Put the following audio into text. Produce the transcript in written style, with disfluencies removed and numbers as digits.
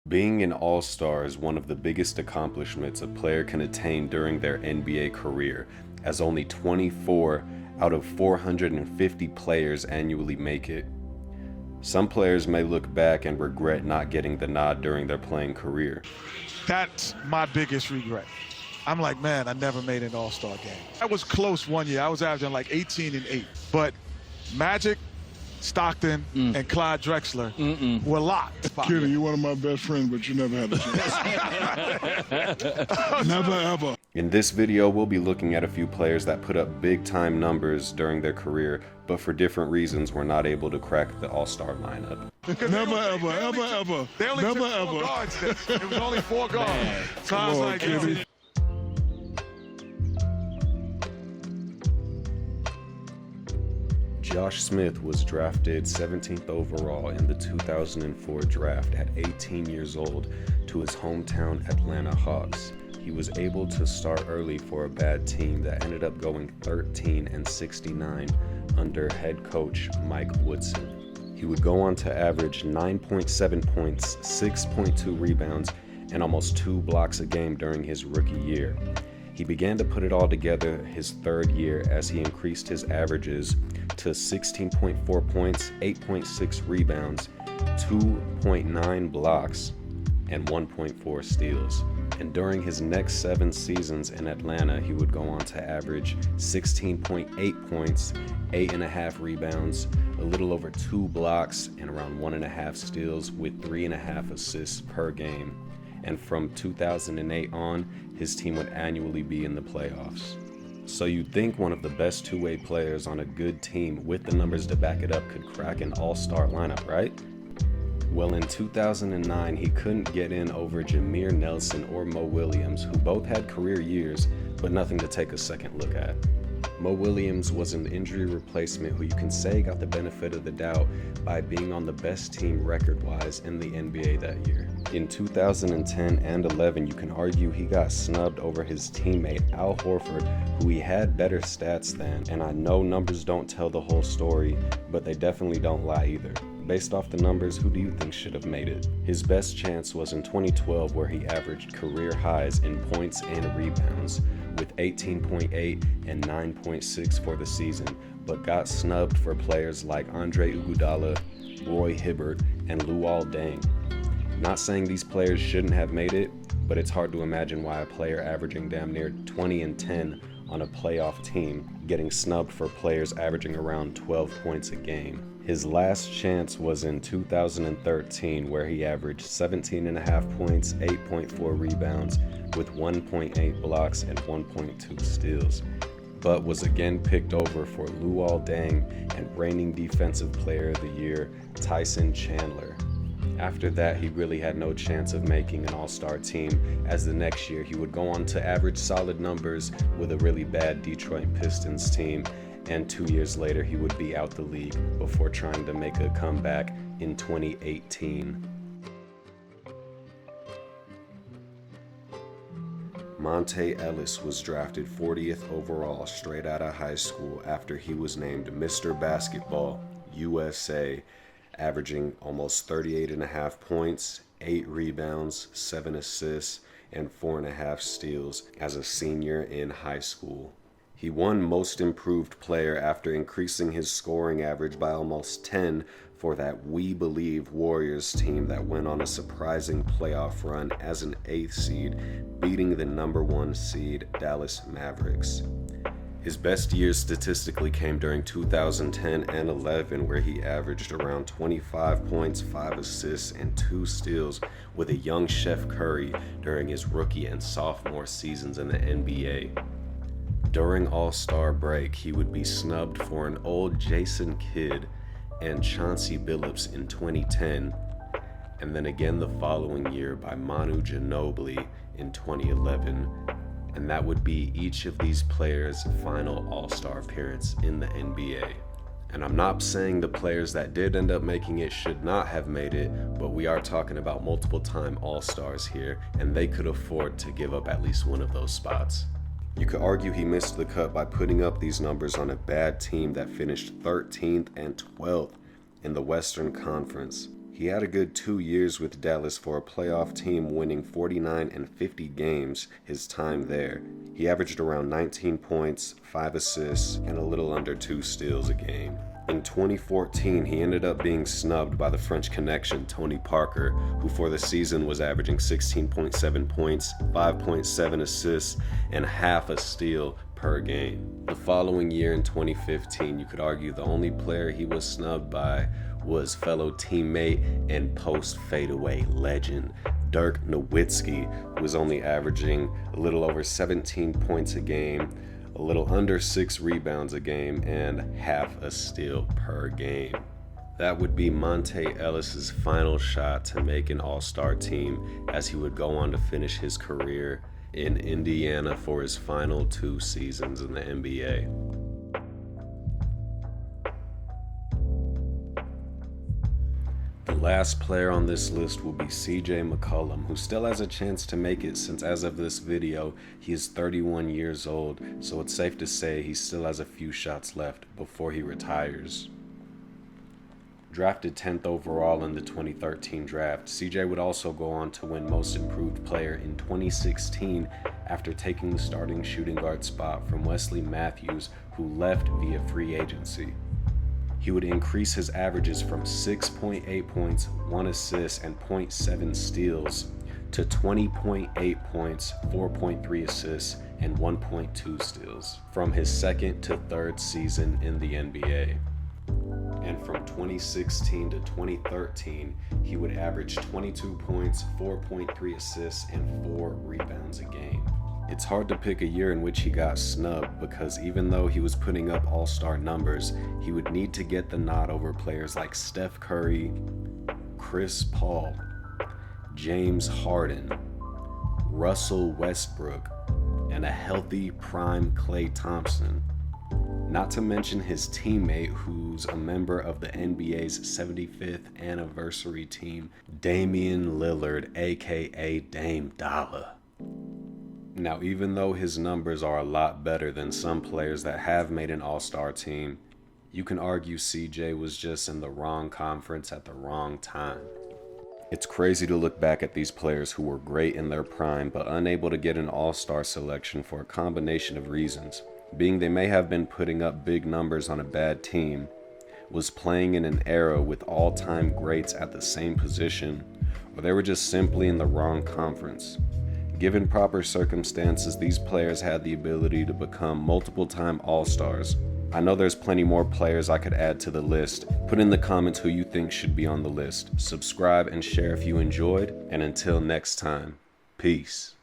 Being an all-star is one of the biggest accomplishments a player can attain during their NBA career, as only 24 out of 450 players annually make it. Some players may look back and regret not getting the nod during their playing career. That's my biggest regret. I'm like, man, I never made an all-star game. I was close one year. I was averaging like 18 and 8. But Magic, Stockton, and Clyde Drexler were locked. Kidding, you're one of my best friends, but you never had a chance. Never, ever. In this video, we'll be looking at a few players that put up big-time numbers during their career, but for different reasons were not able to crack the all-star lineup. Never, ever, ever, ever. They only Never, took 4 ever. guards then. It was only 4 guards. So I was Come on, like, Kitty. Josh Smith was drafted 17th overall in the 2004 draft at 18 years old to his hometown Atlanta Hawks. He was able to start early for a bad team that ended up going 13-69 under head coach Mike Woodson. He would go on to average 9.7 points, 6.2 rebounds, and almost 2 blocks a game during his rookie year. He began to put it all together his third year as he increased his averages to 16.4 points, 8.6 rebounds, 2.9 blocks, and 1.4 steals. And during his next 7 seasons in Atlanta, he would go on to average 16.8 points, 8.5 rebounds, a little over 2 blocks, and around 1.5 steals with 3.5 assists per game. And from 2008 on, his team would annually be in the playoffs. So you'd think one of the best two-way players on a good team with the numbers to back it up could crack an all-star lineup, right? Well, in 2009, he couldn't get in over Jameer Nelson or Mo Williams, who both had career years, but nothing to take a second look at. Mo Williams was an injury replacement who you can say got the benefit of the doubt by being on the best team record-wise in the NBA that year. In 2010 and 11, you can argue he got snubbed over his teammate Al Horford, who he had better stats than, and I know numbers don't tell the whole story, but they definitely don't lie either. Based off the numbers, who do you think should have made it? His best chance was in 2012, where he averaged career highs in points and rebounds, with 18.8 and 9.6 for the season, but got snubbed for players like Andre Iguodala, Roy Hibbert, and Luol Deng. Not saying these players shouldn't have made it, but it's hard to imagine why a player averaging damn near 20 and 10 on a playoff team getting snubbed for players averaging around 12 points a game. His last chance was in 2013, where he averaged 17.5 points, 8.4 rebounds, with 1.8 blocks and 1.2 steals, but was again picked over for Luol Deng and reigning Defensive Player of the Year, Tyson Chandler. After that, he really had no chance of making an all-star team, as the next year he would go on to average solid numbers with a really bad Detroit Pistons team, and 2 years later he would be out the league before trying to make a comeback in 2018. Monte Ellis was drafted 40th overall straight out of high school after he was named Mr. Basketball USA, averaging almost 38.5 points, 8 rebounds, 7 assists, and 4.5 steals as a senior in high school. He won Most Improved Player after increasing his scoring average by almost 10 for that We Believe Warriors team that went on a surprising playoff run as an 8th seed, beating the number 1 seed Dallas Mavericks. His best years statistically came during 2010 and 11, where he averaged around 25 points, 5 assists, and 2 steals with a young Steph Curry during his rookie and sophomore seasons in the NBA. During All-Star break, he would be snubbed for an old Jason Kidd and Chauncey Billups in 2010, and then again the following year by Manu Ginobili in 2011, and that would be each of these players' final All-Star appearance in the NBA. And I'm not saying the players that did end up making it should not have made it, but we are talking about multiple-time All-Stars here, and they could afford to give up at least one of those spots. You could argue he missed the cut by putting up these numbers on a bad team that finished 13th and 12th in the Western Conference. He had a good 2 years with Dallas for a playoff team, winning 49 and 50 games his time there. He averaged around 19 points, 5 assists, and a little under 2 steals a game. In 2014, he ended up being snubbed by the French connection Tony Parker, who for the season was averaging 16.7 points, 5.7 assists, and half a steal per game. The following year in 2015, you could argue the only player he was snubbed by was fellow teammate and post-fadeaway legend Dirk Nowitzki, who was only averaging a little over 17 points a game, a little under 6 rebounds a game, and half a steal per game. That would be Monte Ellis's final shot to make an All-Star team, as he would go on to finish his career in Indiana for his final 2 seasons in the NBA. The last player on this list will be CJ McCollum, who still has a chance to make it since as of this video, he is 31 years old, so it's safe to say he still has a few shots left before he retires. Drafted 10th overall in the 2013 draft, CJ would also go on to win Most Improved Player in 2016 after taking the starting shooting guard spot from Wesley Matthews, who left via free agency. He would increase his averages from 6.8 points, 1 assist, and 0.7 steals to 20.8 points, 4.3 assists, and 1.2 steals from his second to third season in the NBA. And from 2016 to 2013, he would average 22 points, 4.3 assists, and 4 rebounds a game. It's hard to pick a year in which he got snubbed, because even though he was putting up all-star numbers, he would need to get the nod over players like Steph Curry, Chris Paul, James Harden, Russell Westbrook, and a healthy prime Klay Thompson. Not to mention his teammate, who's a member of the NBA's 75th anniversary team, Damian Lillard, aka Dame Dollar. Now, even though his numbers are a lot better than some players that have made an all-star team, you can argue CJ was just in the wrong conference at the wrong time. It's crazy to look back at these players who were great in their prime but unable to get an all-star selection for a combination of reasons. Being they may have been putting up big numbers on a bad team, was playing in an era with all-time greats at the same position, or they were just simply in the wrong conference. Given proper circumstances, these players had the ability to become multiple-time All-Stars. I know there's plenty more players I could add to the list. Put in the comments who you think should be on the list. Subscribe and share if you enjoyed, and until next time, peace.